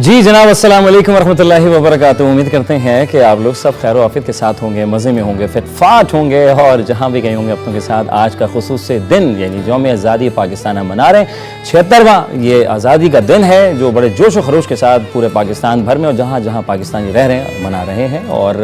जी जनाब, अस्सलाम वालेकुम रहमतुल्लाहि व बरकातुहू। उम्मीद करते हैं कि आप लोग सब खैर आफियत के साथ होंगे, मज़े में होंगे, फिटफाट होंगे और जहाँ भी गए होंगे अपनों के साथ। आज का खुसूसी दिन यानी यौम आज़ादी पाकिस्तान हम मना रहे हैं। 76वां ये आज़ादी का दिन है जो बड़े जोश व खरोश के साथ पूरे पाकिस्तान भर में और जहाँ जहाँ पाकिस्तानी रह रहे हैं मना रहे हैं। और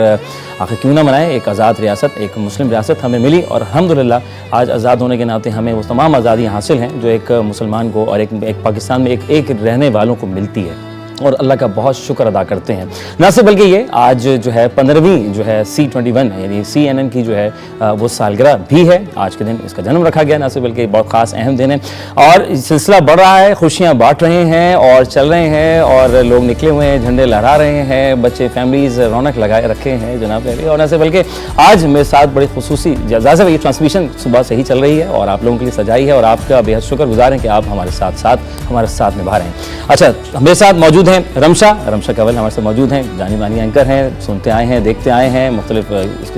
आखिर क्यों ना मनाएं, एक आज़ाद रियासत, एक मुस्लिम रियासत हमें मिली और अल्हम्दुलिल्लाह आज आज़ाद होने के नाते हमें वो तमाम आज़ादियाँ हासिल हैं जो एक मुसलमान को और एक पाकिस्तान में एक रहने वालों को मिलती है और अल्लाह का बहुत शुक्र अदा करते हैं। ना सिर्फ बल्कि ये आज जो है 15वीं जो है C21 यानी CNN की जो है वो सालगिरह भी है। आज के दिन इसका जन्म रखा गया। ना सिर्फ बल्कि बहुत ख़ास अहम दिन है और सिलसिला बढ़ रहा है, खुशियाँ बांट रहे हैं और चल रहे हैं और लोग निकले हुए हैं, झंडे लहरा रहे हैं, बच्चे फैमिलीज़ रौनक लगाए रखे हैं जनाब। और ना सिर्फ बल्कि आज मेरे साथ बड़ी खुसूसी ज़ाहिर ये ट्रांसमिशन सुबह से ही चल रही है और आप लोगों के लिए सजाई है और आपका बेहद शुक्रगुजार हैं कि आप हमारे साथ निभा रहे हैं। अच्छा, मेरे साथ मौजूद हैं रमशा कंवल हमारे साथ मौजूद हैं, जानी मानी एंकर हैं, सुनते आए हैं, देखते आए हैं, मुख्तलिफ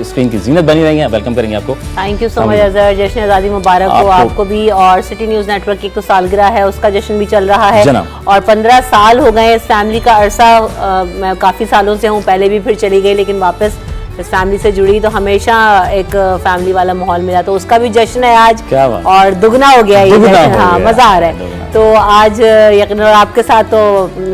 स्क्रीन की जीनत बनी रही हैं। वेलकम करेंगे आपको। Thank you so much Azhar. जश्न आज़ादी मुबारक हो आपको भी। और सिटी न्यूज़ नेटवर्क की तो सालगिरह है, उसका जश्न भी चल रहा है और 15 साल हो गए इस फैमिली का अरसा। मैं काफ़ी सालों से हूँ, पहले भी फिर चली गई लेकिन वापस इस फैमिली से जुड़ी तो हमेशा एक फैमिली वाला माहौल मिला, तो उसका भी जश्न है आज। क्या बात। और दुगना हो गया ये जश्न। हाँ, मज़ा आ रहा है। तो आज यकीन आपके साथ तो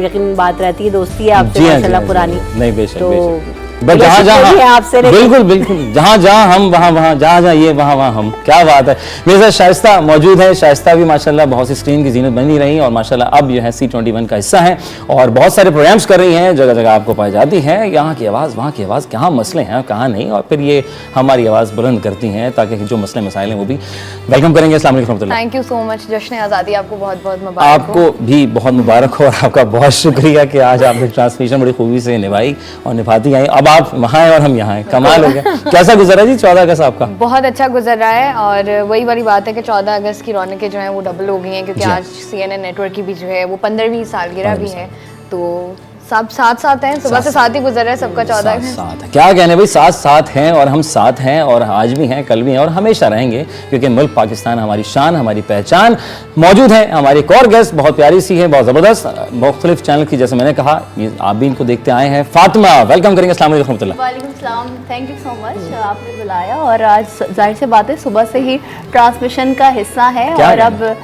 यकीन बात रहती है, दोस्ती है आपसे माशाल्लाह पुरानी। नहीं बेशक, तो बस जहाँ आपसे बिल्कुल जहाँ हम वहाँ जहाँ ये वहाँ हम। क्या बात है। मेरे साथ शाइस्ता मौजूद है। शाइस्ता भी माशाल्लाह बहुत सी स्क्रीन की जीनत बनी रही और माशाल्लाह अब जो है C21 का हिस्सा है और बहुत सारे प्रोग्राम्स कर रही हैं, जगह जगह आपको पाई जाती हैं। यहाँ की आवाज़ वहाँ की आवाज़, कहाँ मसले हैं कहाँ नहीं, और फिर ये हमारी आवाज़ बुलंद करती हैं ताकि जो मसले मसाइल हैं वो भी वेलकम करेंगे। अस्सलाम वालेकुम। Thank you so much. जश्न आज़ादी आपको बहुत बहुत मुबारक। आपको भी बहुत मुबारक हो और आपका बहुत शुक्रिया कि आज आपने ट्रांसमिशन बड़ी खूबी से निभाई और निभाती आई। अब आप वहाँ हैं और हम यहाँ हैं, कमाल हो गया। कैसा गुजरा जी 14 अगस्त आपका? बहुत अच्छा गुजर रहा है और वही वाली बात है कि 14 अगस्त की रौनकें जो हैं वो डबल हो गई हैं क्योंकि आज CNN नेटवर्क की भी जो है वो 15वीं सालगिरह भी है। तो सब साथ हैं, सुबह से साथ ही गुजर रहा है सबका। 14 साथ क्या कहने भाई, साथ हैं और हम साथ हैं और आज भी हैं, कल भी हैं और हमेशा रहेंगे क्योंकि मुल्क पाकिस्तान हमारी शान, हमारी पहचान। मौजूद है हमारी एक और गेस्ट, बहुत प्यारी सी है, बहुत ज़बरदस्त, मुख्तलिफ चैनल की, जैसे मैंने कहा ये आप भी इनको देखते आए हैं। फातिमा, वेलकम करेंगे। अस्सलाम वालेकुम। वालेकुम सलाम। थैंक यू सो मच, आपने बुलाया और आज जाहिर सी बात है सुबह से ही ट्रांसमिशन का हिस्सा है और अब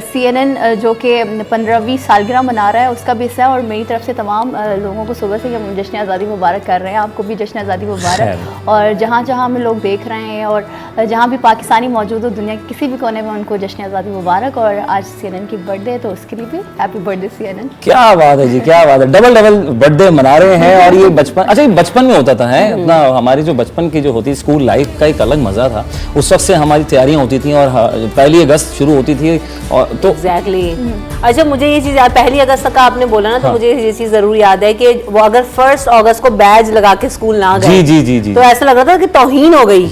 CNN जो कि 15वीं सालगिरह मना रहा है उसका भी हिस्सा है और मेरी तरफ से तमाम लोगों को सुबह से हम जश्न आज़ादी मुबारक कर रहे हैं। आपको भी जश्न आज़ादी मुबारक। और जहाँ जहाँ हमें लोग देख रहे हैं और जहाँ भी पाकिस्तानी मौजूद हो दुनिया के किसी भी कोने में, उनको जश्न आज़ादी मुबारक। और आज CNN की बर्थडे है तो उसके लिए भी हैप्पी बर्थडे CNN। क्या बात है जी, क्या बात है। डबल बर्थडे मना रहे हैं और ये बचपन, अच्छा ये बचपन में होता था है अपना, हमारी जो बचपन की जो होती स्कूल लाइफ का एक अलग मज़ा था। उस वक्त से हमारी तैयारियाँ होती थी और 1 अगस्त शुरू होती थी और तो एग्जैक्टली। अच्छा, मुझे ये चीज़ याद, 1 अगस्त का आपने बोला ना तो मुझे ये चीज़ ज़रूर याद है कि वो अगर 1 अगस्त को बैज लगा के स्कूल ना गए जी तो ऐसा लग रहा था कि तौहीन हो गई।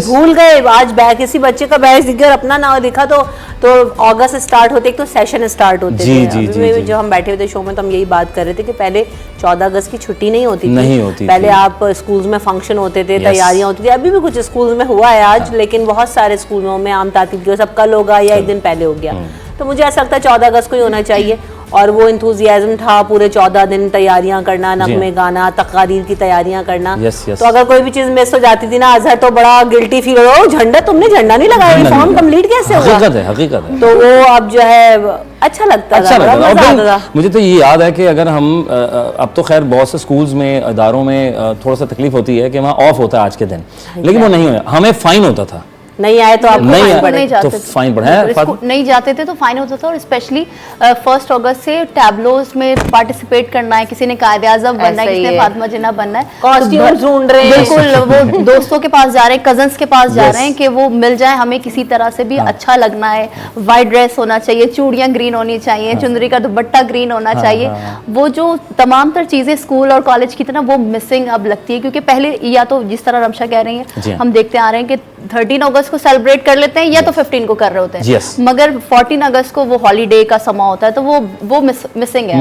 भूल गए आज बैग, किसी बच्चे का बैज दिख गया अपना ना दिखा तो अगस्त स्टार्ट होते, एक तो सेशन स्टार्ट होते थे। जो हम बैठे हुए थे शो में तो हम यही बात कर रहे थे कि पहले 14 अगस्त की छुट्टी नहीं होती थी। पहले आप स्कूल्स में फंक्शन होते थे, तैयारियां होती थी। अभी भी कुछ स्कूल्स में हुआ है आज, लेकिन बहुत सारे स्कूलों में आम तातीब की सब कल होगा या एक दिन पहले हो गया। तो मुझे ऐसा लगता है 14 अगस्त को ही होना चाहिए और वो इंथुजियाज्म था पूरे 14 दिन तैयारियां करना, नगमे गाना, तकारीर की तैयारियां करना। तो अगर कोई भी चीज मिस हो जाती थी ना अजहर तो बड़ा गिल्टी फील हो, झंडा तुमने झंडा नहीं लगाया, फॉर्म कंप्लीट कैसे हुआ? हकीकत है। तो वो अब जो है अच्छा लगता था। मुझे तो ये याद है कि अगर हम अब तो खैर बहुत से स्कूल्स में, इदारों में थोड़ा सा तकलीफ होती है कि वहाँ ऑफ होता है आज के दिन, लेकिन वो नहीं हुआ, हमें फाइन होता था। नहीं आए तो आपको फाइन पड़ा, नहीं जाते थे तो फाइन होता था। और स्पेशली 1 अगस्त से टैबलोज में पार्टिसिपेट करना है, किसी ने कायद-ए-आज़म बनना है, किसी ने फातिमा जिन्ना बनना है, कॉस्ट्यूम ढूंढ रहे हैं, बिल्कुल वो दोस्तों के पास जा रहे हैं, कजन्स के पास जा रहे हैं कि वो मिल जाए हमें किसी तरह से भी अच्छा लगना है। वाइट ड्रेस होना चाहिए, चूड़ियाँ ग्रीन होनी चाहिए, चुंदरी का दुपट्टा ग्रीन होना चाहिए। वो जो तमाम तर चीज़ें स्कूल और कॉलेज की तरह वो मिसिंग अब लगती है क्योंकि पहले या तो जिस तरह रमशा कह रही है हम देखते आ रहे हैं कि 13 अगस्त को सेलिब्रेट कर लेते हैं या तो 15 को कर रहे होते हैं, मगर 14 अगस्त को वो हॉलीडे का समा होता है तो वो मिसिंग है,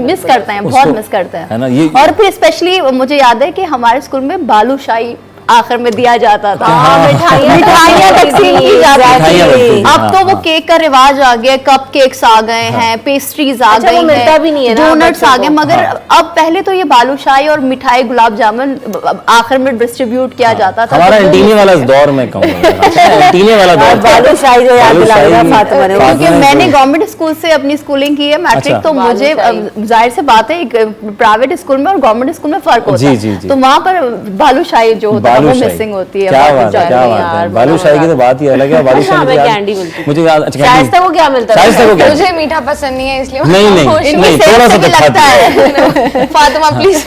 मिस करते हैं, बहुत मिस करते हैं। और फिर स्पेशली मुझे याद है कि हमारे स्कूल में बालूशाही आखिर में दिया जाता था। मिठाइयाँ तकसीम की जाती थी। अब तो वो हाँ। केक का रिवाज आ गया, कप केक्स आ गए हैं, पेस्ट्रीज आ गई हैं, मिलता भी नहीं है ना डोनट्स आ गए, मगर हाँ। अब पहले तो ये बालूशाही और मिठाई गुलाब जामुन आखिर में डिस्ट्रीब्यूट किया जाता था। हमारा एंटीने वाला दौर में कहूँगा, एंटीने वाला दौर, बालूशाही जो याद दिला रहा है फातिमा ने, क्योंकि मैंने गवर्नमेंट स्कूल से अपनी स्कूलिंग की है मैट्रिक, अच्छा। तो मुझे जाहिर से बात है प्राइवेट स्कूल में और गवर्नमेंट स्कूल में फर्क होता जी, जी, है, जी। तो वहाँ पर बालूशाही जो होता है वो बालूशाही। मिसिंग होती है। क्या बहुत बात है, ज्यादा। क्या बात है, बालूशाही की तो बात ही अलग है। बालूशाही हमें मुझे याद- कैंडी मिलती थी। मुझे याद, अच्छा शाइस्ता को क्या मिलता शाइस्ता को क्या? मुझे मीठा पसंद नहीं है इसलिए मैं नहीं नहीं खामोश हूँ। नहीं, थोड़ा सा तो लगता खाती है फातिमा प्लीज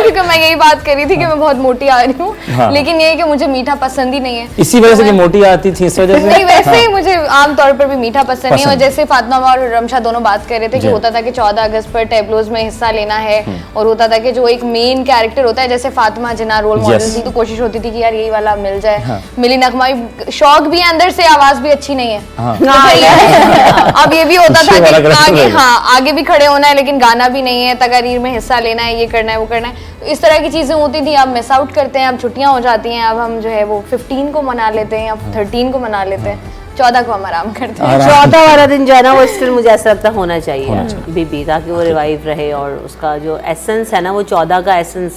क्योंकि मैं यही बात कर रही थी कि मैं बहुत मोटी आ रही हूँ, हाँ। लेकिन ये है कि मुझे मीठा पसंद ही नहीं है। इसी वजह से कि मोटी आती थी, इस वजह से नहीं वैसे ही हाँ। मुझे आमतौर पर भी मीठा पसंद नहीं है। और पसंद। जैसे फातिमा और रमशा दोनों बात कर रहे थे कि जी। होता था कि 14 अगस्त पर टैबलोज में हिस्सा लेना है, और होता था कि जो एक मेन कैरेक्टर होता है जैसे फातिमा जिन्ना रोल मॉडल Yes. थी, तो कोशिश होती थी कि यार यही वाला मिल जाए। हाँ। मिली नगमा शौक भी है अंदर से, आवाज भी अच्छी नहीं है। हाँ। तो फिर ये- अब ये भी होता था उससे वाला कि करेक्टर आगे, रहेगा। हाँ आगे भी खड़े होना है लेकिन गाना भी नहीं है, तकारीर में हिस्सा लेना है, ये करना है वो करना है, तो इस तरह की चीजें होती थी। अब मिस आउट करते हैं, अब छुट्टियां हो जाती हैं, अब हम जो है वो 15 को मना लेते हैं, अब 13 को मना लेते हैं, 14 को हम आराम करते हैं। आराम। 14 वाला दिन जो है ना वो स्टिल मुझे ऐसा लगता होना चाहिए बीबी, ताकि वो रिवाइव रहे और उसका जो एसेंस है ना वो 14 का एसेंस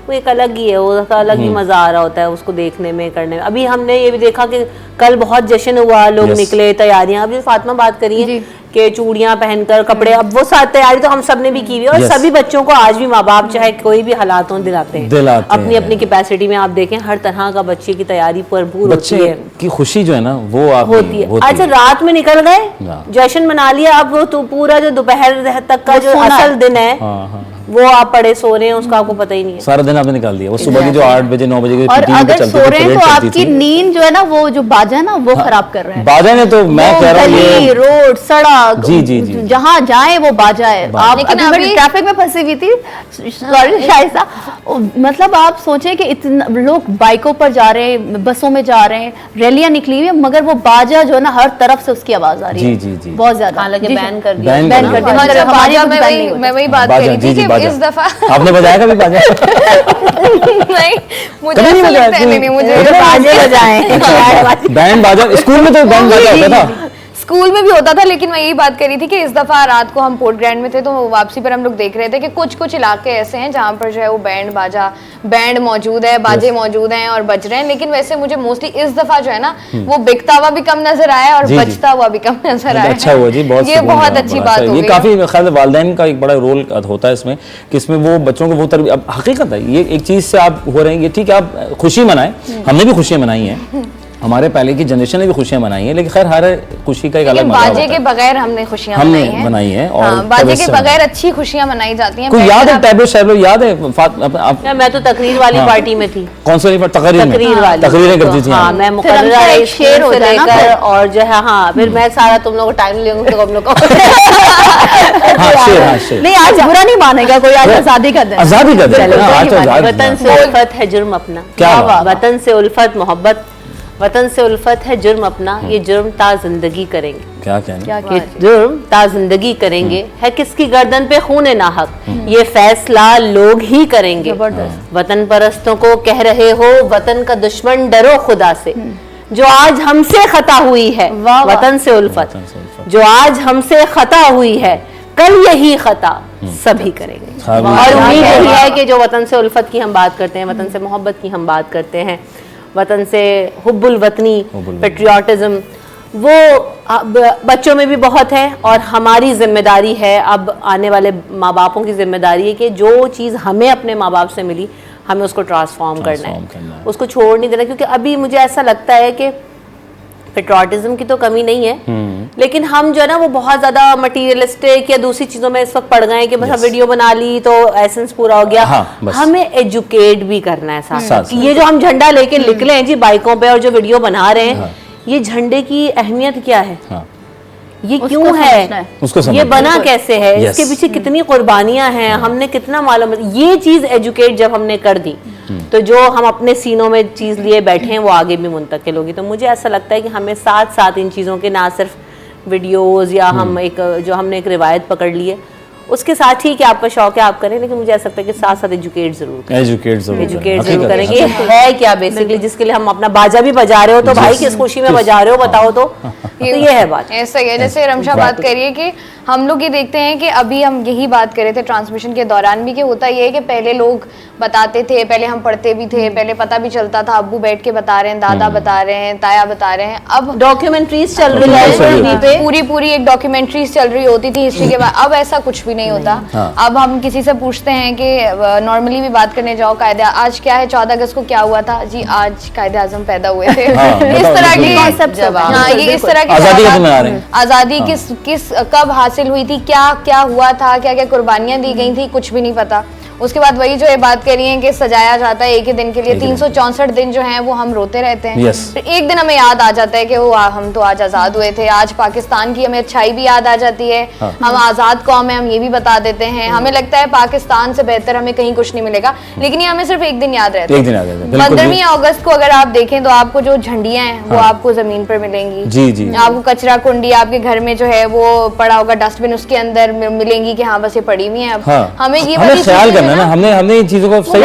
वो एक अलग ही है, वो उसका अलग ही मजा आ रहा होता है उसको देखने में, करने में। अभी हमने ये भी देखा कि कल बहुत जश्न हुआ, लोग Yes. निकले, तैयारियां, अभी फातिमा बात करी है जी। कि चूड़ियां पहनकर कपड़े, अब वो साथ तैयारी तो हम सब ने भी की हुई है और Yes. सभी बच्चों को आज भी माँ बाप चाहे कोई भी हालात हों दिलाते हैं अपनी हैं। अपनी कैपेसिटी में। आप देखें हर तरह का बच्चे की तैयारी भरपूर होती बच्चे है, की खुशी जो है ना वो आप होती है। अच्छा रात में निकल गए, हाँ। जश्न मना लिया, अब वो तो पूरा जो दोपहर तक का वो जो सोना असल है। दिन है हाँ हाँ, वो आप पड़े सो रहे हैं, उसका आपको पता ही नहीं है। सारा दिन आपने निकाल दिया। वो सुबह की जो 8 बजे 9 बजे की और टीवी पे अगर चलती सो थी, रहे हैं परेड तो चलती आपकी थी। नींद जो है ना वो जो बाजा है ना वो खराब कर रहे हैं। बाजा ने तो मैं वो कह रहा हूँ गली, ये रोड, सड़क, जी, जी, जी। जहाँ जाए वो बाजा है। आप लेकिन अभी मैं अभी- ट्रैफिक में फंसी हुई थी, सॉरी शाइस्ता, मतलब आप सोचें कि इतना लोग बाइकों पर जा रहे हैं, बसों में जा रहे हैं, रैलियां निकली हुई है, मगर वो बाजा जो है ना हर तरफ से उसकी आवाज आ रही है। जी, जी, जी। बहुत ज्यादा। हालांकि जी, बैन कर दिया, बैन बैन कर दिया, मगर हमारे यहाँ मैं कुछ बैन वही नहीं होता। मैं वही बात कर बाजा, रही जी थी जी कि बाजा। इस दफा आपने बजाया कभी बाजा? नहीं मुझे कभी नहीं ऐसा बजाया? लगता है, नहीं मुझे वो तो बाजे बजाएं। बैंड बाजा स्कूल में तो बैंड बाजा होता था। स्कूल में भी होता था, लेकिन मैं यही बात कर रही थी कि इस दफा रात को हम पोर्ट ग्रैंड में थे, तो वापसी पर हम लोग देख रहे थे कि कुछ कुछ इलाके ऐसे हैं जहाँ पर जो है वो बैंड मौजूद है, बाजे मौजूद हैं और बज रहे हैं। लेकिन वैसे मुझे मोस्टली इस दफा जो है ना वो बिकता हुआ भी कम नजर आया और जी, जी। बजता हुआ भी कम नजर आया। अच्छा हुआ जी, बहुत ये सुकून बहुत हुआ, अच्छी बड़ा बात अच्छा। हो ये गई। काफी ख्याल वालिदैन का एक बड़ा रोल होता है इसमें कि इसमें वो बच्चों को वो तरबियत, अब हकीकत है ये एक चीज से आप हो रहे हैं, ये ठीक है आप खुशी मनाएं, हमने भी खुशियां मनाई हैं, हमारे पहले की जनरेशन ने भी खुशियां मनाई हैं, लेकिन खैर हर खुशी का एक अलग लेकिन मजा बाजे होता के है। बगैर हमने खुशियां हमने मनाई हैं। मनाई हैं और हाँ, बाजे के तबस्सुम बगैर अच्छी खुशियां मनाई जाती हैं। कोई बैठकर याद है आप- टैबलो शैबलो याद है आप या मैं तो तकरीर वाली हाँ। पार्टी में थी, कौन सा तकरीर में तकरीर वाली तकरीरें करती थी हाँ, आप? मैं फिर हमसे मुकर्रर एक एक शेर शेर होता है ना, लेकर और जो है हाँ फिर मैं सारा तुम लोगों को टाइम लेंगे तो हम लोग को हाँ शेर, हाँ शेर। नहीं आज बुरा नहीं मानेगा कोई, आज आजादी का दिन है। आजादी का दिन है, चलो, हाँ, आज तो आजाद वतन से उल्फत है जुर्म अपना, क्या बात। वतन से उल्फत मोहब्बत, वतन से उल्फत है जुर्म अपना, ये जुर्म ता जिंदगी करेंगे, क्या कहने क्या ये जुर्म ता जिंदगी करेंगे, है किसकी गर्दन पे खून नाहक, ये फैसला लोग ही करेंगे। जबरदस्त। वतन परस्तों को कह रहे हो वतन का दुश्मन डरो खुदा से, जो आज हमसे खता हुई है, वाह, वाह। वतन से उल्फत, वतन से उल्फत। जो आज हमसे खता हुई है कल यही खता सभी करेंगे। सभी और उम्मीद करेंगे। यही है कि जो वतन से उल्फत की हम बात करते हैं, वतन से मोहब्बत की हम बात करते हैं, वतन से हुब्बुल वतनी, पेट्रियाटिज्म, वो बच्चों में भी बहुत है और हमारी जिम्मेदारी है, अब आने वाले माँ बापों की जिम्मेदारी है कि जो चीज़ हमें अपने माँ बाप से मिली हमें उसको ट्रांसफॉर्म करना है, उसको छोड़ नहीं देना। क्योंकि अभी मुझे ऐसा लगता है कि पेट्रियाटिज्म की तो कमी नहीं है, लेकिन हम जो है ना वो बहुत ज्यादा मटीरियलिस्टिक या दूसरी चीजों में इस वक्त पड़ गए हैं कि बस हम वीडियो बना ली तो एसेंस पूरा हो गया। हाँ, बस। हमें एजुकेट भी करना है साथ साथ साथ। ये जो हम झंडा लेके निकले हैं जी बाइकों पे और जो वीडियो बना रहे हैं, ये झंडे की अहमियत क्या है, हाँ, ये उसको क्यों समझना है, है। उसको ये समझना बना है। कैसे है, Yes. इसके पीछे कितनी कुर्बानियां हैं, हमने कितना मालूम, ये चीज एजुकेट जब हमने कर दी तो जो हम अपने सीनों में चीज लिए बैठे हैं वो आगे भी मुंतकिल होगी। तो मुझे ऐसा लगता है कि हमें साथ साथ इन चीजों के ना सिर्फ वीडियोस या हम एक जो हमने एक रिवायत पकड़ ली है उसके साथ ठीक है आपका शौक है आप करें, लेकिन मुझे ऐसा लगता है कि साथ साथ एजुकेट जरूर करें कि है क्या बेसिकली जिसके लिए हम अपना बाजा भी बजा रहे हो तो भाई किस खुशी में बजा रहे हो बताओ तो ये है बात। ऐसा ही है जैसे रमशा बात करिए कि हम लोग ये देखते हैं कि अभी हम यही बात कर रहे थे ट्रांसमिशन के दौरान भी कि होता ये है कि पहले लोग बताते थे, पहले हम पढ़ते भी थे, पहले पता भी चलता था, अब्बू बैठ के बता रहे हैं, दादा बता रहे हैं, ताया बता रहे हैं। अब डॉक्यूमेंट्रीज चल रही है, पूरी एक डॉक्यूमेंट्रीज चल रही होती थी हिस्ट्री के बाद, अब ऐसा कुछ भी नहीं होता। अब हम किसी से पूछते हैं कि नॉर्मली भी बात करने जाओ कायदे आज क्या है, 14 अगस्त को क्या हुआ था जी, आज कायदे आजम पैदा हुए थे। इस तरह की ये इस तरह की आजादी किस कब हासिल हुई थी, क्या क्या हुआ था, क्या क्या कुर्बानियां दी गई थी, कुछ भी नहीं पता। उसके बाद वही जो ये बात करी है कि सजाया जाता है एक ही दिन के लिए, 364 दिन जो हैं वो हम रोते रहते हैं। फिर एक दिन हमें याद आ जाता है कि वो हम तो आज आजाद हुए थे, आज पाकिस्तान की हमें अच्छाई भी याद आ जाती है, हम आजाद कौम है, हम ये भी बता देते हैं। हमें लगता है पाकिस्तान से बेहतर हमें कहीं कुछ नहीं मिलेगा, लेकिन ये हमें सिर्फ एक दिन याद रहता है। 15वीं अगस्त को अगर आप देखें तो आपको जो झंडियां हैं वो आपको जमीन पर मिलेंगी, आपको कचरा कुंडी आपके घर में जो है वो पड़ा होगा डस्टबिन, उसके अंदर मिलेंगी कि हाँ बस ये पड़ी हुई है। अब हमें ये ना हमने इन चीजों को सही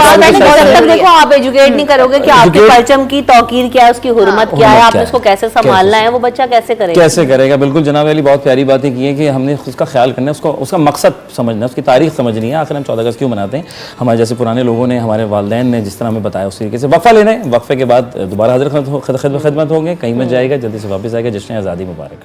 देखो आप एजुकेट नहीं करोगे कि आपके परचम की तौकीर क्या है, उसकी हुर्मत क्या है, आपने उसको कैसे संभालना है, वो बच्चा कैसे करेगा। बिल्कुल जनाब अली बहुत प्यारी बातें की है कि हमने उसका ख्याल करना है, उसका मकसद समझना है, उसकी तारीख समझनी है, आखिर हम 14 अगस्त क्यों मनाते हैं। हमारे जैसे पुराने लोगों ने, हमारे वालिदैन ने जिस तरह हमें बताया उस तरीके से। वक्फा लेना है, वक्फे के बाद दोबारा हाजिर खिदमत होंगे, कहीं मत जाएगा, जल्दी से वापस आएगा। जश्न आज़ादी मुबारक।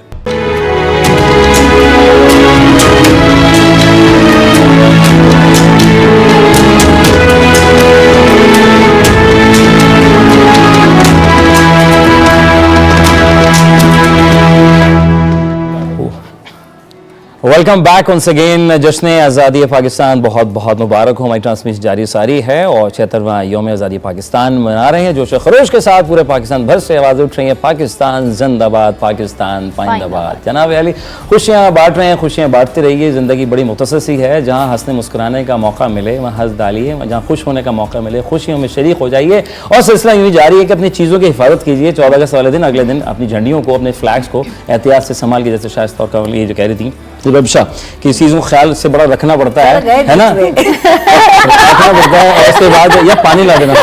Welcome back once again. जश्न आज़ादी पाकिस्तान बहुत बहुत मुबारक हो। हमारी ट्रांसमिशन जारी सारी है और 76वां यौम आज़ादी पाकिस्तान मना रहे हैं जोश खरोश के साथ। पूरे पाकिस्तान भर से आवाज़ उठ रही है, पाकिस्तान जिंदाबाद, पाकिस्तान पाइंदाबाद। जनाब अली खुशियाँ बांट रहे हैं, खुशियाँ बांटते रहिए। ज़िंदगी बड़ी मुख्तसर सी है, जहाँ हंसने मुस्कुराने का मौका मिले वहाँ हंस डालिए, जहाँ खुश होने का मौका मिले खुशियों में शरीक हो जाइए। और सिलसिला यूँ जारी है कि अपनी चीज़ों की हिफाजत कीजिए। 14 अगस्त वाले दिन, अगले दिन अपनी झंडियों को, अपने फ्लैग्स को एहतियात से संभाल के, जैसे शायद तौर का ये जो कह रही थी रबशा कि चीज़ों को ख्याल से बड़ा रखना पड़ता है ना, रखना पड़ता है। और उसके बाद या पानी ला देना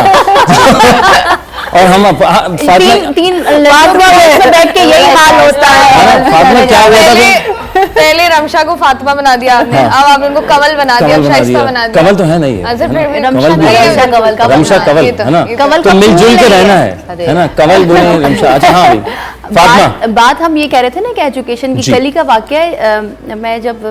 और हम तीन बैठ के यही हाल होता है। फातिमा क्या हुआ था, पहले रमशा को फातिमा बना दिया आपने, अब आप उनको कमल बना दिया, शाइस्ता बना दिया। कमल तो है नहीं, रमशा कमल है ना, तो मिलजुल के रहना है ना, कमल बोले रमशा। अच्छा हाँ भाई बात हम ये कह रहे थे ना कि एजुकेशन की। कल का वाकया है, मैं जब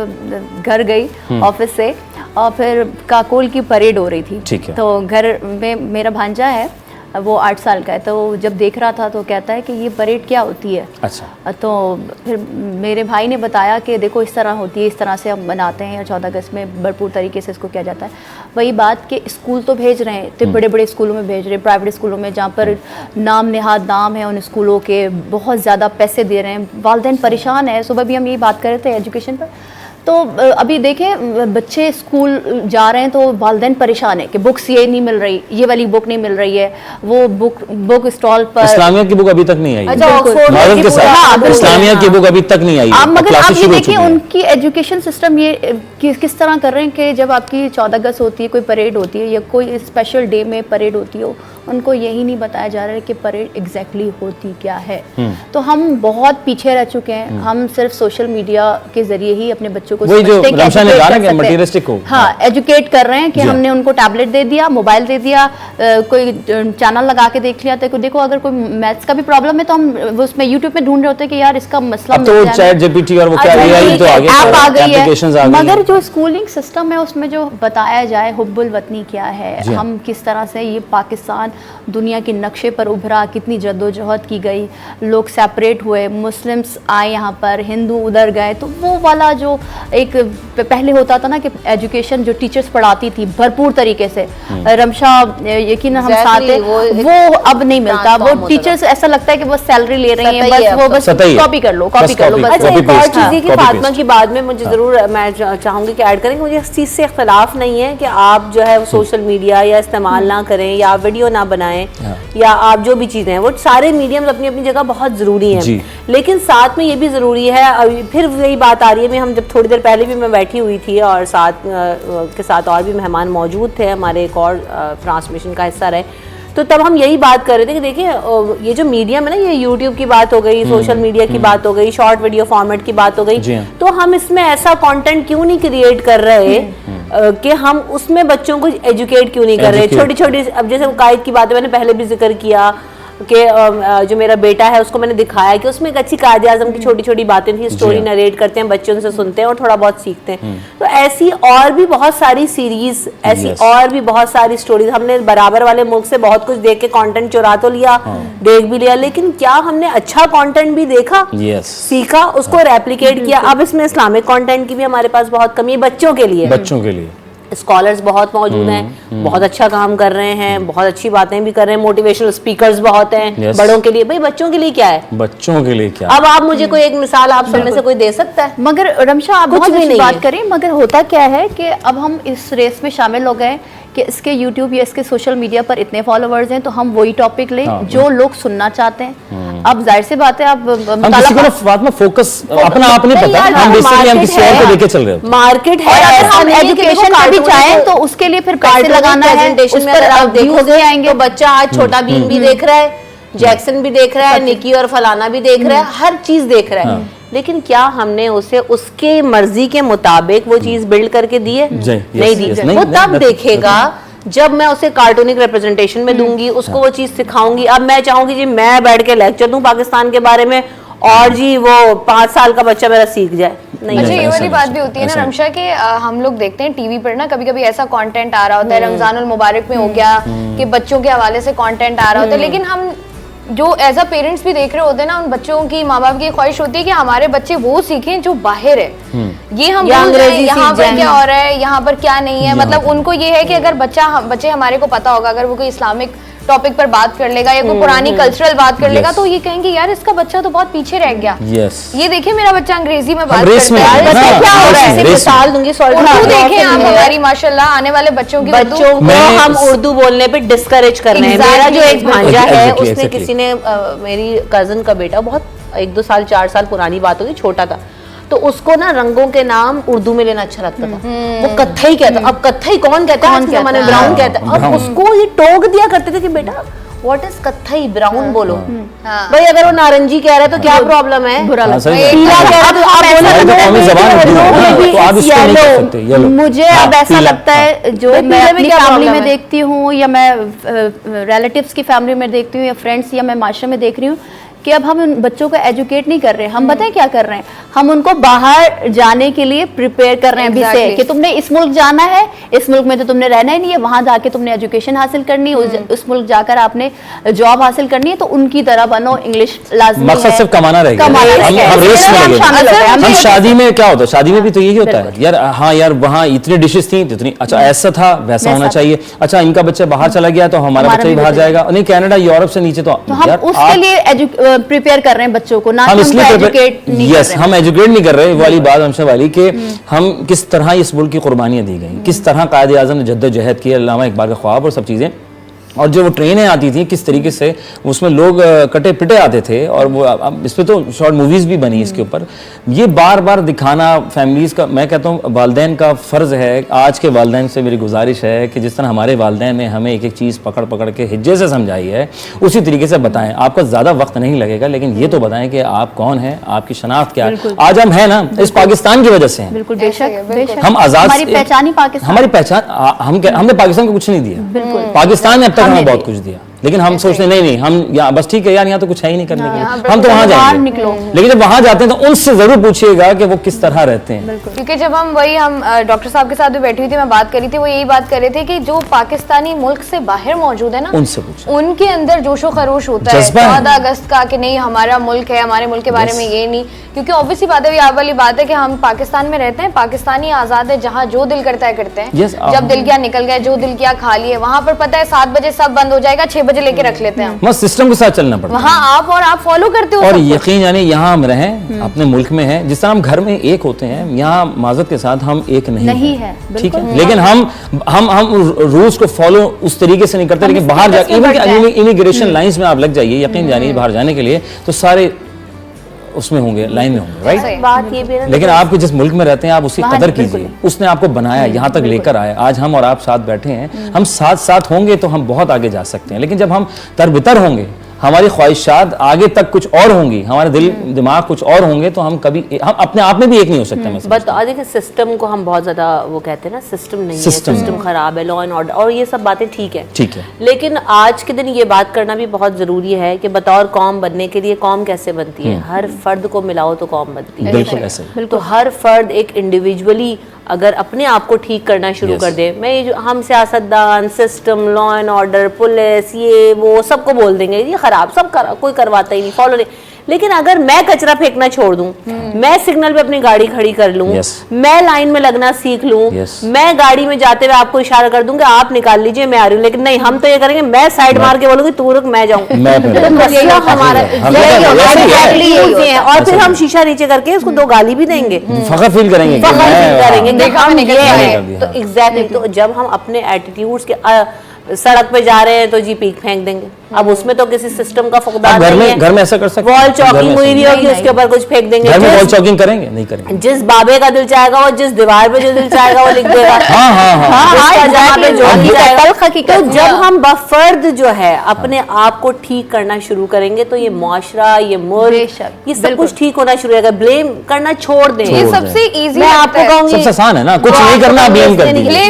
घर गई ऑफिस से और फिर काकोल की परेड हो रही थी, तो घर में मेरा भांजा है, वो 8 साल का है, तो जब देख रहा था तो कहता है कि ये परेड क्या होती है। अच्छा। तो फिर मेरे भाई ने बताया कि देखो इस तरह होती है, इस तरह से हम मनाते हैं, 14 अगस्त में भरपूर तरीके से इसको किया जाता है। वही बात कि स्कूल तो भेज रहे हैं, तो बड़े बड़े स्कूलों में भेज रहे हैं, प्राइवेट स्कूलों में जहाँ पर नाम नेहाद दाम है उन स्कूलों के, बहुत ज़्यादा पैसे दे रहे हैं, वालिदैन परेशान है। सुबह भी हम यही बात कर रहे थे एजुकेशन पर। तो अभी देखें बच्चे स्कूल जा रहे हैं तो वालिदैन परेशान है कि बुक्स ये नहीं मिल रही, ये वाली बुक नहीं मिल रही है, वो बुक स्टॉल पर इस्लामिया की बुक अभी तक नहीं आई। अच्छा, इस्लामिया की बुक अभी तक नहीं आई। मगर आप ये देखिए उनकी एजुकेशन सिस्टम ये किस तरह कर रहे हैं कि जब आपकी 14 अगस्त होती है, कोई परेड होती है या कोई स्पेशल डे में परेड होती हो, उनको यही नहीं बताया जा रहा है कि परेड एग्जैक्टली होती क्या है। तो हम बहुत पीछे रह चुके हैं, हम सिर्फ सोशल मीडिया के जरिए ही अपने बच्चों को एजुकेट कर रहे हैं कि हमने उनको टैबलेट दे दिया, मोबाइल दे दिया, कोई चैनल लगा के देख लिया। तो देखो अगर कोई मैथ्स का भी प्रॉब्लम है तो हम उसमें यूट्यूब में ढूंढ रहे होते हैं कि यार इसका मसला तो चैट जीपीटी और वो क्या एआई तो आगे ऐप आ गई है। मगर जो स्कूलिंग सिस्टम है उसमें जो बताया जाए हुब्बुल वतनी क्या है, हम किस तरह से ये पाकिस्तान दुनिया के नक्शे पर उभरा, कितनी जद्दोजहद की गई, लोग सेपरेट हुए, मुस्लिम्स आए यहाँ पर, हिंदू उधर गए। तो वो वाला जो एक पहले होता था ना कि एजुकेशन जो टीचर्स पढ़ाती थी भरपूर तरीके से, रमशा यकीन हम साथ हैं, वो अब नहीं मिलता। वो टीचर्स ऐसा लगता है कि बस सैलरी ले रही हैं, बस वो बस कॉपी कर लो। अच्छा एक और चीज़ है कि फातिमा की बाद में मुझे जरूर मैं चाहूंगी कि ऐड करें, मुझे इस चीज़ से इख्तलाफ नहीं है कि आप जो है सोशल मीडिया या इस्तेमाल ना करें या वीडियो ना बनाएं या आप जो भी चीज़ें हैं, वो सारे मीडियम्स अपनी अपनी जगह बहुत ज़रूरी हैं, लेकिन साथ में ये भी ज़रूरी है, फिर वही बात आ रही है, हम जब थोड़ी देर पहले भी मैं बैठी हुई थी और साथ के साथ और भी मेहमान मौजूद थे, हमारे एक और ट्रांसमिशन का हिस्सा रहे, तो तब हम यही बात कर रहे थे कि देखिए ये जो मीडियम है ना, ये यूट्यूब की बात हो गई, सोशल मीडिया की बात हो गई, शॉर्ट वीडियो फॉर्मेट की बात हो गई, तो हम इसमें ऐसा कंटेंट क्यों नहीं क्रिएट कर रहे कि हम उसमें बच्चों को एजुकेट क्यों नहीं कर रहे, छोटी छोटी, अब जैसे कायद की बात मैंने पहले भी जिक्र किया कि जो मेरा बेटा है उसको मैंने दिखाया कि उसमें एक अच्छी कायदे आज़म की छोटी छोटी बातें थी, स्टोरी नरेट करते हैं, बच्चे उनसे सुनते हैं और थोड़ा बहुत सीखते हैं। तो ऐसी और भी बहुत सारी सीरीज, ऐसी और भी बहुत सारी स्टोरीज, हमने बराबर वाले मुल्क से बहुत कुछ देख के कंटेंट चुरा तो लिया, देख भी लिया, लेकिन क्या हमने अच्छा कंटेंट भी देखा, सीखा, उसको रेप्लिकेट किया? अब इसमें इस्लामिक कंटेंट की भी हमारे पास बहुत कमी है, बच्चों के लिए स्कॉलर्स बहुत मौजूद हैं, बहुत अच्छा काम कर रहे हैं, बहुत अच्छी बातें भी कर रहे हैं, मोटिवेशनल स्पीकर्स बहुत हैं बड़ों के लिए। भाई बच्चों के लिए क्या है? बच्चों के लिए क्या? अब आप मुझे कोई एक मिसाल आप सब में से कोई दे सकता है? मगर रमशा आप बहुत अच्छी बात करें, मगर होता क्या है कि अब हम इस रेस में शामिल हो गए कि इसके YouTube या इसके सोशल मीडिया पर इतने फॉलोवर्स हैं, तो हम वही टॉपिक लें जो लोग सुनना चाहते हैं। अब जाहिर सी बात है, आप बात में फोकस अपना आप नहीं पता, हम बेसिकली हम किसी और को लेके चल रहे हैं, मार्केट है, अगर हम एजुकेशन पे भी चाहें तो उसके लिए फिर पैसे लगाना है, उस पर आप देखोगे आएंगे। तो बच्चा आज छोटा भीम भी देख रहा है, जैक्सन भी देख रहा है, निकी और फलाना भी देख रहा है, हर चीज देख रहा है, लेकिन क्या हमने उसे उसके मर्जी के मुताबिक वो चीज बिल्ड करके दी है? नहीं दी। वो तब देखेगा जब मैं उसे कार्टूनिक रिप्रेजेंटेशन में दूंगी, उसको वो चीज सिखाऊंगी। अब मैं चाहूंगी जी मैं बैठ के लेक्चर दूं पाकिस्तान के बारे में और जी वो 5 साल का बच्चा मेरा सीख जाए, नहीं। अच्छा, ये वाली बात भी होती है ना रमशा कि हम लोग देखते हैं टीवी पर ना, कभी कभी ऐसा कंटेंट आ रहा होता है, रमजानुल मुबारक में हो गया कि बच्चों के हवाले से कंटेंट आ रहा होता है, लेकिन हम जो एज अ पेरेंट्स भी देख रहे होते हैं ना, उन बच्चों की, माँ बाप की ख्वाहिश होती है कि हमारे बच्चे वो सीखें जो बाहर है। ये हम यहाँ पर क्या हो रहा है, यहाँ पर क्या नहीं है, मतलब उनको ये है कि अगर बच्चे हमारे को पता होगा, अगर वो कोई इस्लामिक टॉपिक पर बात कर लेगा या कोई पुरानी कल्चरल बात कर लेगा, तो ये कहेंगे यार इसका बच्चा तो बहुत पीछे रह गया। ये देखिए मेरा बच्चा अंग्रेजी में बात करता है, क्या हो रहा है? मिसाल दूंगी, उर्दू देखें आप हमारी माशाल्लाह, आने वाले बच्चों को हम उर्दू बोलने पे डिस्करेज कर रहे हैं। मेरा जो एक भांजा है, उसने किसी ने मेरी कजन का बेटा, बहुत 1-2 साल 4 साल पुरानी बात होगी, छोटा था, तो उसको ना रंगों के नाम उर्दू में लेना अच्छा लगता था, वो कत्थई कहता। अब कत्थई कौन कहता है? ब्राउन कहता है। अब उसको ये टोक दिया करते थे कि बेटा व्हाट इज कत्थई, ब्राउन बोलो। भाई अगर वो नारंगी कह रहा है तो क्या प्रॉब्लम है? बुरा लगता है। पीला कह रहा है तो आप बोलो। मुझे अब ऐसा लगता है, जो मैं अपनी फैमिली में देखती हूँ या मैं रिलेटिव्स की फैमिली में देखती हूँ या फ्रेंड्स या मैं माशरे में देख रही हूँ कि अब हम उन बच्चों को एजुकेट नहीं कर रहे हैं, हम बताएं क्या कर रहे हैं, हम उनको बाहर जाने के लिए प्रिपेयर कर रहे हैं अभी से कि तुमने इस मुल्क जाना है, इस मुल्क में तो तुमने रहना ही नहीं है, वहां जाके तुमने एजुकेशन हासिल करनी है, उस मुल्क जाकर आपने जॉब हासिल करनी है, तो उनकी तरह बनो, इंग्लिश लाजमी है। मकसद सिर्फ कमाना रहेगा। हम शादी में क्या होता है, शादी में भी तो यही होता है यार, हाँ यार वहाँ इतनी डिशेस थी, इतनी, अच्छा ऐसा था, वैसा होना चाहिए, अच्छा इनका बच्चा बाहर चला गया तो हमारा बच्चा भी बाहर जाएगा, नहीं कनाडा यूरोप से नीचे, तो हम उसके लिए प्रिपेयर कर रहे हैं बच्चों को, ना हम एजुकेट नहीं कर रहे हैं। हम एजुकेट नहीं कर रहे, वाली बात हमशा वाली कि हम किस तरह इस मुल्क की कुर्बानियां दी गई, किस तरह कायदे आज़म ने जद्दोजहद की, अल्लामा इकबाल का ख्वाब और सब चीज़ें, और जो वो ट्रेनें आती थी किस तरीके से उसमें लोग कटे पिटे आते थे, और वो अब इस पर तो शॉर्ट मूवीज़ भी बनी इसके ऊपर। ये बार बार दिखाना फैमिलीज़ का, मैं कहता हूँ वालदैन का फ़र्ज़ है, आज के वालदैन से मेरी गुजारिश है कि जिस तरह हमारे वालदैन ने हमें एक एक चीज़ पकड़ पकड़ के हिज्जे से समझाई है, उसी तरीके से बताएं। आपका ज़्यादा वक्त नहीं लगेगा, लेकिन ये तो बताएं कि आप कौन हैं, आपकी शनाख्त क्या है। आज हम हैं ना इस पाकिस्तान की वजह से हैं। बिल्कुल, बेशक हम आज़ाद, हमारी पहचान ही पाकिस्तान, हमारी पहचान, हमने पाकिस्तान को कुछ नहीं दिया, पाकिस्तान ने अब तक हमें बहुत कुछ दिया, लेकिन हम सोचते नहीं हम यहाँ बस ठीक है यार, यहाँ तो कुछ है ही नहीं करने के लिए, हम तो वहां जाएंगे। लेकिन जब वहां जाते हैं तो उनसे जरूर पूछिएगा कि वो किस तरह रहते हैं, क्योंकि जब हम डॉक्टर साहब के साथ भी बैठी हुई थी, मैं बात करी थी, वो यही बात कर रहे थे कि जो पाकिस्तानी मुल्क से बाहर मौजूद है ना, उनसे पूछें, उनके अंदर जोशो खरोश होता है 14 अगस्त का कि नहीं हमारा मुल्क है, हमारे मुल्क के बारे में ये नहीं, क्योंकि ऑब्वियसली बात है, आप वाली बात है कि हम पाकिस्तान में रहते हैं, पाकिस्तानी आजाद है, जहाँ जो दिल करता है करते हैं, जब दिल किया निकल गए, जो दिल किया खा लिए, वहां पर पता है 7 बजे सब बंद हो जाएगा, 6 बजे मुझे लेके रख लेते हैं। बस सिस्टम के साथ चलना पड़ता है। वहाँ आप फॉलो करते हो और यकीन जानिए यहाँ हम रहें अपने मुल्क में हैं, जिस तरह हम घर में एक होते हैं, यहाँ माजरत के साथ हम एक नहीं है, ठीक है, लेकिन हम रूल्स को फॉलो उस तरीके से नहीं करते। लेकिन बाहर जाके इमिग्रेशन लाइंस में आप लग जाइए, यकीन जानिए बाहर जाने के लिए तो सारे उसमें होंगे, लाइन में होंगे, राइट। बात ये भी है लेकिन आपके जिस मुल्क में रहते हैं आप उसकी कदर कीजिए, उसने आपको बनाया, यहाँ तक लेकर आया, आज हम और आप साथ बैठे हैं, हम साथ साथ होंगे तो हम बहुत आगे जा सकते हैं। लेकिन जब हम तरबितर होंगे, हमारी ख्वाहिशात आगे तक कुछ और होंगी, हमारे दिल दिमाग कुछ और होंगे, तो हम अपने आप में भी एक नहीं हो सकते। बट देखिए सिस्टम को हम बहुत ज्यादा वो कहते हैं ना, सिस्टम नहीं है, सिस्टम खराब है, लॉ एंड ऑर्डर और ये सब बातें ठीक है, लेकिन आज के दिन ये बात करना भी बहुत जरूरी है कि बतौर कौम बनने के लिए कौम कैसे बनती है। हर फर्द को मिलाओ तो कौम बनती है, बिल्कुल ऐसे। तो हर फर्द एक इंडिविजुअली अगर अपने आप को ठीक करना शुरू कर दे, मैं ये हम सियासतदान, system, law and order, police, ये वो सबको बोल देंगे ये खराब, सब कोई करवाता ही नहीं, फॉलो नहीं। लेकिन अगर मैं कचरा फेंकना छोड़ दूं, मैं सिग्नल पे अपनी गाड़ी खड़ी कर लूं, मैं लाइन में लगना सीख लूं, मैं गाड़ी में जाते हुए आपको इशारा कर दूं कि आप निकाल लीजिए मैं आ रही हूं, लेकिन नहीं, हम तो ये करेंगे मैं साइड मार के बोलूंगी तू रुक मैं जाऊं, हमारा और फिर हम शीशा नीचे करके उसको 2 गाली भी देंगे, फखर फील करेंगे तो एग्जैक्टली। तो जब हम अपने एटीट्यूड्स के सड़क पे जा रहे हैं तो जी पीक फेंक देंगे, अब उसमें तो किसी सिस्टम का फुकदार नहीं है। घर में ऐसा कर सकते हैं, वॉल चॉकिंग हुई नहीं होगी, उसके ऊपर कुछ फेंक देंगे। घर में वॉल चॉकिंग करेंगे? नहीं करेंगे। जिस बाबे का दिल चाहेगा वो, जिस दीवार पे जो दिल चाहेगा वो लिख देगा। तो जब हम बफर्द जो है अपने आप को ठीक करना शुरू करेंगे तो ये मुआशरा, ये मुल्क, ये सब कुछ ठीक होना शुरू होगा। ब्लेम करना छोड़ दें, ये सबसे इजी, मैं आपको कहूंगी सबसे आसान है ना, कुछ नहीं करना, ब्लेम कर दीजिए,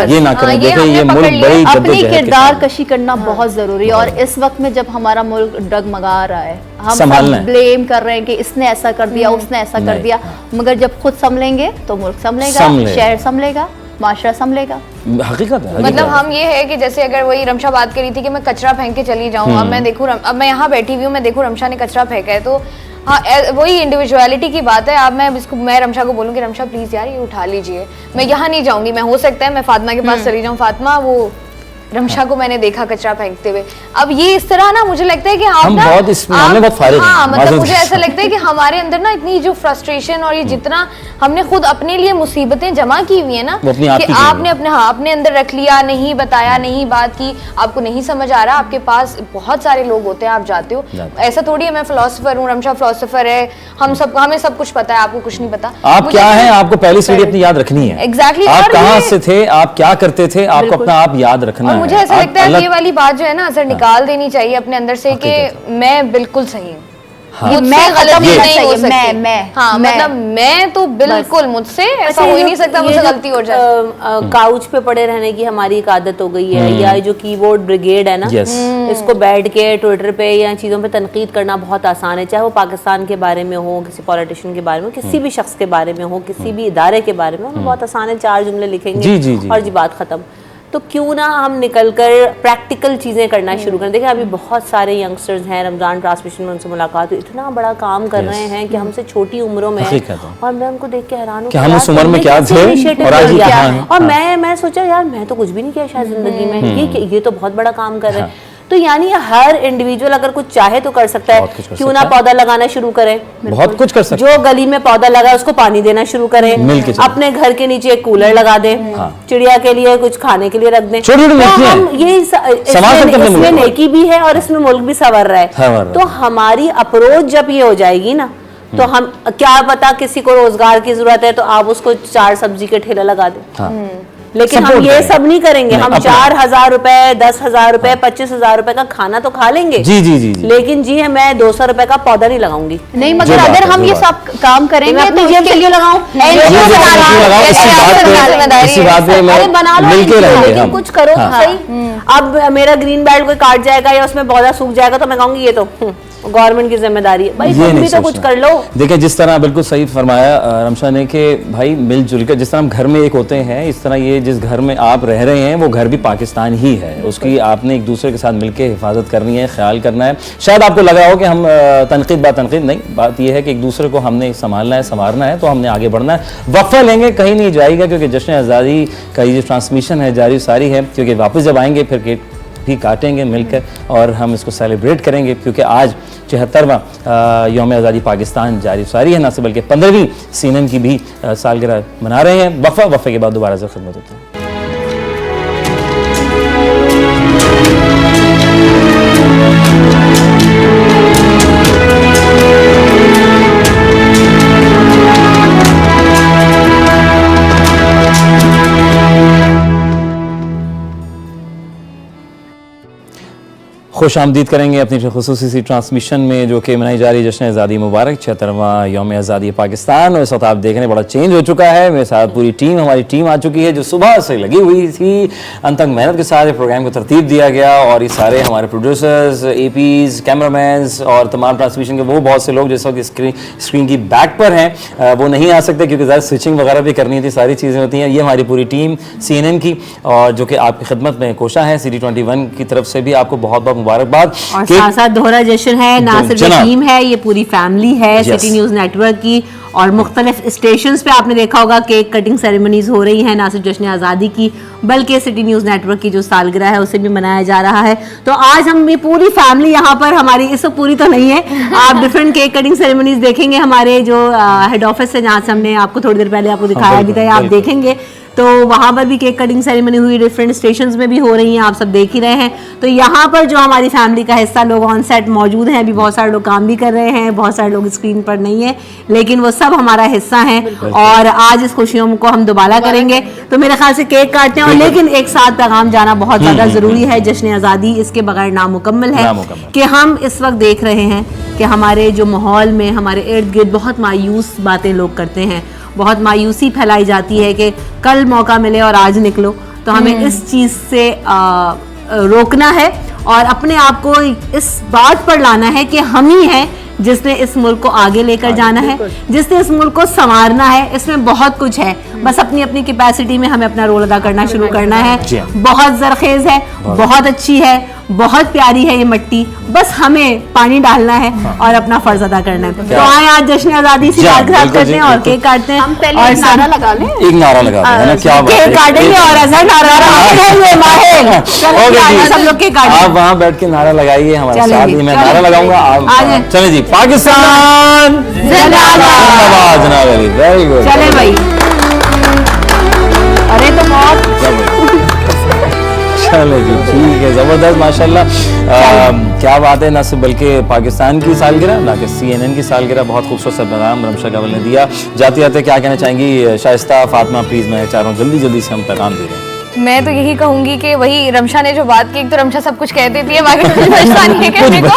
ये ना करें। देखिए ये मुल्क बड़ी अपनी किरदार कशी करना बहुत जरूरी है, और इस वक्त में जब हमारा मुल्क डगमगा रहा है, हम सब ब्लेम कर रहे हैं कि इसने ऐसा कर दिया, उसने ऐसा कर दिया, मगर जब खुद संभलेंगे तो मुल्क संभलेगा, शहर संभलेगा, माशरा संभलेगा। हकीकत है। मतलब हम ये है कि जैसे अगर वही रमशा बात करी थी कि मैं कचरा फेंक के चली जाऊँ, अब मैं देखूँ, अब मैं यहाँ बैठी हुई हूँ, मैं देखूँ रमशा ने कचरा फेंका है, तो हाँ वही इंडिविजुअलिटी की बात है। अब मैं रमशा को बोलूँ कि रमशा प्लीज यार ये उठा लीजिए, मैं यहाँ नहीं जाऊँगी, मैं हो सकता है मैं फातिमा के पास चली जाऊँ, फातिमा वो रमशा को मैंने देखा कचरा फेंकते हुए। अब ये इस तरह ना मुझे लगता है कि हम बहुत इसमें बहुत फायदे हैं। हाँ, मतलब मुझे ऐसा लगता है कि हमारे अंदर ना इतनी जो फ्रस्ट्रेशन और ये जितना हमने खुद अपने लिए मुसीबतें जमा की हुई है ना, कि आपने अपने अंदर रख लिया, नहीं बताया, नहीं बात की, आपको नहीं समझ आ रहा, आपके पास बहुत सारे लोग होते हैं, आप जाते हो, ऐसा थोड़ी है मैं फिलोसोफर हूँ, रमशा फिलोसोफर है, हमें सब कुछ पता है, आपको कुछ नहीं पता। आप क्या है, आपको पहली सीढ़ी अपनी याद रखनी है। एग्जैक्टली, आप कहाँ से थे, आप क्या करते थे, आपको अपना आप याद रखना है। मुझे ऐसा लगता है ये वाली बात जो है ना असर निकाल देनी चाहिए अपने अंदर से कि मैं बिल्कुल सही हूँ, मैं गलती नहीं हो सकती, मतलब मैं तो बिल्कुल, मुझसे ऐसा हो ही नहीं सकता, मुझसे गलती हो जाए। काउच पे पड़े रहने की हमारी एक आदत हो गई है, या जो कीबोर्ड ब्रिगेड है ना, इसको बैठ के ट्विटर पे या चीज़ों पे तनकीद करना बहुत आसान है, चाहे वो पाकिस्तान के बारे में हो, किसी पॉलिटिशियन के बारे में, किसी भी शख्स के बारे में हो, किसी भी इदारे के बारे में हो, बहुत आसान है, 4 जुमले लिखेंगे और जी बात खत्म। तो क्यों ना हम निकलकर प्रैक्टिकल चीज़ें करना शुरू करें। देखिए अभी बहुत सारे यंगस्टर्स हैं, रमज़ान ट्रांसमिशन में उनसे मुलाकात हुई, इतना बड़ा काम कर रहे हैं कि हमसे छोटी उम्रों में, और मैं उनको देख के हैरान हूँ कि हम उस उम्र में क्या थे और आज क्या है। और मैं सोचा यार मैं तो कुछ भी नहीं किया शायद ज़िंदगी में, ये तो बहुत बड़ा काम कर रहे हैं। तो यानी हर इंडिविजुअल अगर कुछ चाहे तो कर सकता है, क्यों ना पौधा लगाना शुरू करें, बहुत कुछ कर सकते हैं। जो गली में पौधा लगा उसको पानी देना शुरू करें, अपने घर के नीचे एक कूलर लगा दें, चिड़िया के लिए कुछ खाने के लिए रख दें, तो हम ये इसमें नेकी भी है और इसमें मुल्क भी संवर रहा है। तो हमारी अप्रोच जब ये हो जाएगी ना, तो हम क्या पता किसी को रोजगार की जरूरत है तो आप उसको 4 सब्जी के ठेला लगा दें, लेकिन हम ये सब नहीं करेंगे। हम 4,000 रुपए, 10,000 रुपए, 25,000 रुपए का खाना तो खा लेंगे, जी। लेकिन जी मैं 200 रुपए का पौधा नहीं लगाऊंगी। नहीं, मगर अगर हम ये सब काम करेंगे तो जेब के लिए लगाऊं, लेकिन कुछ करो सही। अब मेरा ग्रीन बेल्ट कोई काट जाएगा या उसमें पौधा सूख जाएगा तो मैं कहूंगी ये तो गवर्नमेंट की जिम्मेदारी है, भाई तुम भी तो कुछ कर लो। देखिए जिस तरह बिल्कुल सही फरमाया रमशा ने कि भाई मिलजुल कर, जिस तरह हम घर में एक होते हैं, इस तरह ये जिस घर में आप रह रहे हैं वो घर भी पाकिस्तान ही है, उसकी आपने एक दूसरे के साथ मिलकर हिफाजत करनी है, ख्याल करना है। शायद आपको लग रहा हो कि हम तनकीद नहीं, बात यह है कि एक दूसरे को हमने संभालना है, संवारना है, तो हमने आगे बढ़ना है। वफ़ा लेंगे कहीं नहीं जाएगा, क्योंकि जश्न आज़ादी का ये जो ट्रांसमिशन है जारी सारी है, क्योंकि वापस जब आएंगे फिर भी काटेंगे मिलकर और हम इसको सेलिब्रेट करेंगे, क्योंकि आज 74वां यौम आज़ादी पाकिस्तान जारी सारी है, ना सिर्फ बल्कि 15वीं CNN की भी सालगिरह मना रहे हैं। वफ़े के बाद दोबारा से खिदमत होती है। खुश आमदीद करेंगे अपनी खुसूसी सी ट्रांसमिशन में जो कि मनाई जा रही जश्न आज़ादी मुबारक 76वां यौम आज़ादी पाकिस्तान। और इस वक्त आप देख रहे हैं बड़ा चेंज हो चुका है। मेरे साथ पूरी टीम, हमारी टीम आ चुकी है जो सुबह से लगी हुई थी, अंत तक मेहनत के साथ प्रोग्राम को तरतीब दिया गया। और ये सारे हमारे प्रोड्यूसर्स, APs, कैमरामैन्स और तमाम ट्रांसमिशन के वो बहुत से लोग जिस वक्त स्क्रीन की बैक पर हैं वो नहीं आ सकते क्योंकि ज़्यादा स्विचिंग वगैरह भी करनी थी, सारी चीज़ें होती हैं। ये हमारी पूरी टीम CNN की और जो कि आपकी खिदमत में कोशा है। CD21 की तरफ से भी आपको बहुत बहुत मुबारकबाद। और साथ साथ दोहरा जश्न है, ना सिर्फ टीम है, ये पूरी फैमिली है सिटी न्यूज़ नेटवर्क की। और मुख्तलिफ स्टेशंस पे आपने देखा होगा केक कटिंग सेरेमनीज हो रही हैं, ना सिर्फ जश्न आज़ादी की बल्कि सिटी न्यूज़ नेटवर्क की जो सालगिरह है उसे भी मनाया जा रहा है। तो आज हम ये पूरी फैमिली यहाँ पर, हमारी इस पूरी तो नहीं है, आप डिफरेंट केक कटिंग सेरेमनीज देखेंगे हमारे जो हेड ऑफिस है, जहाँ से हमने आपको थोड़ी देर पहले आपको दिखाया भी था, आप देखेंगे तो वहाँ पर भी केक कटिंग सेरेमनी हुई, डिफरेंट स्टेशंस में भी हो रही हैं, आप सब देख ही रहे हैं। तो यहाँ पर जो हमारी फैमिली का हिस्सा लोग ऑन सेट मौजूद हैं, अभी बहुत सारे लोग काम भी कर रहे हैं, बहुत सारे लोग स्क्रीन पर नहीं है, लेकिन वो सब हमारा हिस्सा हैं। और आज इस खुशियों को हम दोबारा करेंगे। तो मेरे ख्याल से केक काटते हैं और लेकिन एक साथ पैगाम जाना बहुत ज़्यादा ज़रूरी है। जश्न आज़ादी इसके बगैर नामुकम्मल है कि हम इस वक्त देख रहे हैं कि हमारे जो माहौल में, हमारे इर्द गिर्द बहुत मायूस बातें लोग करते हैं, बहुत मायूसी फैलाई जाती है कि कल मौका मिले और आज निकलो। तो हमें इस चीज़ से रोकना है और अपने आप को इस बात पर लाना है कि हम ही हैं जिसने इस मुल्क को आगे लेकर जाना है, जिसने इस मुल्क को संवारना है। इसमें बहुत कुछ है, बस अपनी अपनी कैपेसिटी में हमें अपना रोल अदा करना शुरू करना है। बहुत ज़रखेज़ है, बहुत अच्छी है, बहुत प्यारी है ये मिट्टी, बस हमें पानी डालना है और अपना फर्ज अदा करना है। तो आए आज जश्न आज़ादी से सालगिरह करते हैं और केक काटते हैं। हम पहले एक नारा लगा लें, एक नारा लगा दें ना, क्या बात है, केक काटेंगे और ऐसा नारा सब लोग केक काटेंगे। आप वहाँ बैठ के नारा लगाइए हमारे साथ, मैं नारा लगाऊंगा, आप चले जी। पाकिस्तान जिंदाबाद जनाब अली, वेरी गुड। चले भाई, अरे तो बहुत चलो जी, ठीक है, ज़बरदस्त, माशाल्लाह। क्या बात है, ना सिर्फ बल्कि पाकिस्तान की सालगिरह, ना कि CNN की सालगिरह। बहुत खूबसूरत सा पैगाम रमशा गवल ने दिया। जाते जाते क्या कहना चाहेंगी शाइस्ता, फातिमा, प्लीज़, मैं चाह रहा हूँ जल्दी जल्दी से हम पैगाम दे रहे हैं। मैं तो यही कहूंगी कि वही रमशा ने जो बात की, तो रमशा सब कुछ कह देती है, बाकी कुछ बचता नहीं है कहने को।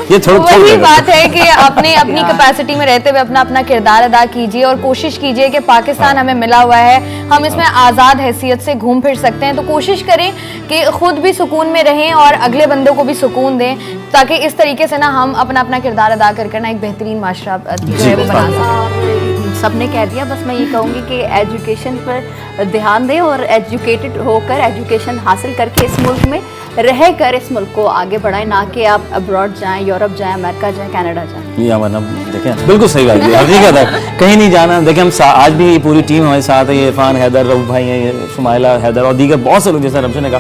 ये वही बात है कि अपने अपनी कैपेसिटी में रहते हुए अपना अपना किरदार अदा कीजिए और कोशिश कीजिए कि पाकिस्तान हमें मिला हुआ है, हम इसमें आज़ाद हैसियत से घूम फिर सकते हैं। तो कोशिश करें कि खुद भी सुकून में रहें और अगले बंदों को भी सुकून दें, ताकि इस तरीके से ना हम अपना अपना किरदार अदा कर ना एक बेहतरीन माशरा जो है वो बना सकें। सबने कह दिया, बस मैं ये कहूँगी कि एजुकेशन पर ध्यान दें और एजुकेटेड होकर, एजुकेशन हासिल करके इस मुल्क में रह कर इस मुल्क को आगे बढ़ाएं, ना कि आप अब्रॉड जाएं, यूरोप जाएं, अमेरिका जाएं, कनाडा जाएं। ये हमारा देखें, बिल्कुल सही बात है, नहीं कहता कहीं नहीं जाना। देखें हम आज भी पूरी टीम हमारे साथ है, ये इरफान, हैदर, रऊफ भाई हैं, शुमाइला, हैदर और दीगर बहुत से लोग, जैसा रमशा ने कहा,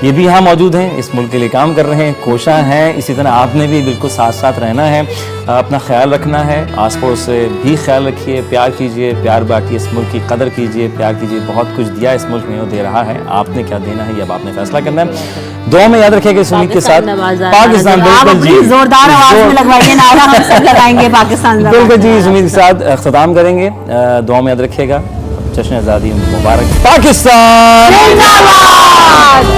ये भी यहाँ मौजूद हैं, इस मुल्क के लिए काम कर रहे हैं, कोशा हैं। इसी तरह आपने भी बिल्कुल साथ साथ रहना है, अपना ख्याल रखना है, आस पड़ोस से भी ख्याल रखिए, प्यार कीजिए, प्यार बांटिए, इस मुल्क की कदर कीजिए, प्यार कीजिए। बहुत कुछ दिया इस मुल्क में, वो दे रहा है, आपने क्या देना है ये अब आपने फैसला करना है। दुआ में याद रखिएगा इस उम्मीद के साथ, पाकिस्तान बिल्कुल जी, जोरदार आवाज में लगवाइए नारा, हम सब लगाएंगे पाकिस्तान बिल्कुल जी, इस उम्मीद के साथ ख्ताम करेंगे। दुआ में याद रखिएगा, जश्न आज़ादी मुबारक, पाकिस्तान जिंदाबाद।